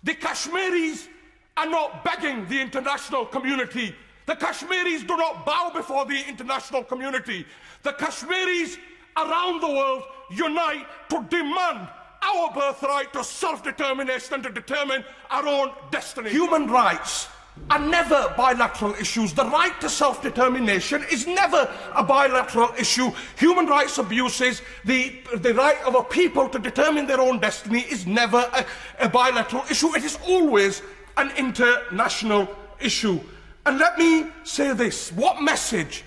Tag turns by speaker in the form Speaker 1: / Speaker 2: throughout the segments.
Speaker 1: The Kashmiris are not begging the international community. The Kashmiris do not bow before the international community. The Kashmiris around the world unite to demand our birthright to self-determination and to determine our own destiny. Human rights are never bilateral issues. The right to self-determination is never a bilateral issue. Human rights abuses, the right of a people to determine their own destiny is never a bilateral issue. It is always an international issue. And let me say this, what message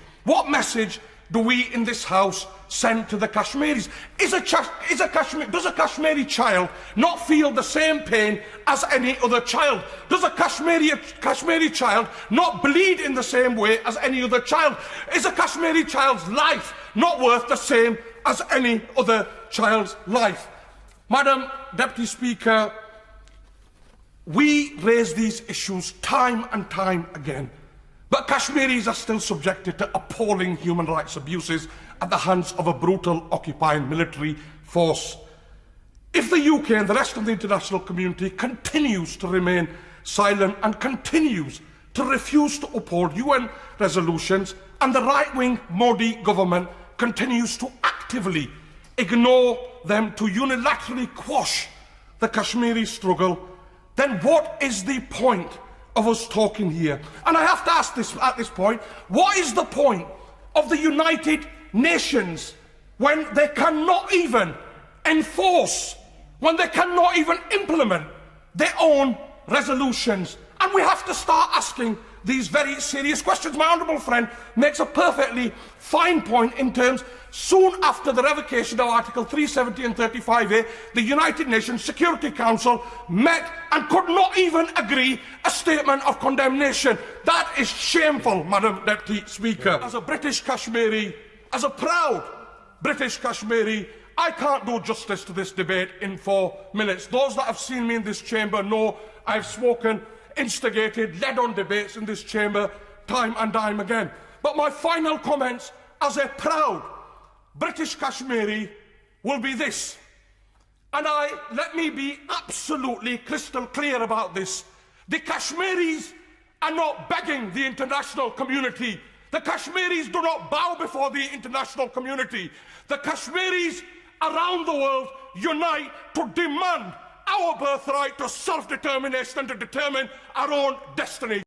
Speaker 1: do we in this House send to the Kashmiris? Does a Kashmiri child not feel the same pain as any other child? Does a Kashmiri child not bleed in the same way as any other child? Is a Kashmiri child's life not worth the same as any other child's life? Madam Deputy Speaker, we raise these issues time and time again, but Kashmiris are still subjected to appalling human rights abuses at the hands of a brutal occupying military force. If the UK and the rest of the international community continues to remain silent and continues to refuse to uphold UN resolutions, and the right-wing Modi government continues to actively ignore them to unilaterally quash the Kashmiri struggle, then what is the point of us talking here? And I have to ask this at this point, what is the point of the United Nations when they cannot even enforce, when they cannot even implement their own resolutions? And we have to start asking these very serious questions. My honourable friend makes a perfectly fine point in terms, soon after the revocation of Article 370 and 35A, the United Nations Security Council met and could not even agree a statement of condemnation. That is shameful, Madam Deputy Speaker. As a British Kashmiri, as a proud British Kashmiri, I can't do justice to this debate in 4 minutes. Those that have seen me in this chamber know I've spoken, instigated, led on debates in this chamber time and time again. But my final comments as a proud British Kashmiri will be this, and let me be absolutely crystal clear about this. The Kashmiris are not begging the international community. The Kashmiris do not bow before the international community. The Kashmiris around the world unite to demand our birthright to self-determination and to determine our own destiny.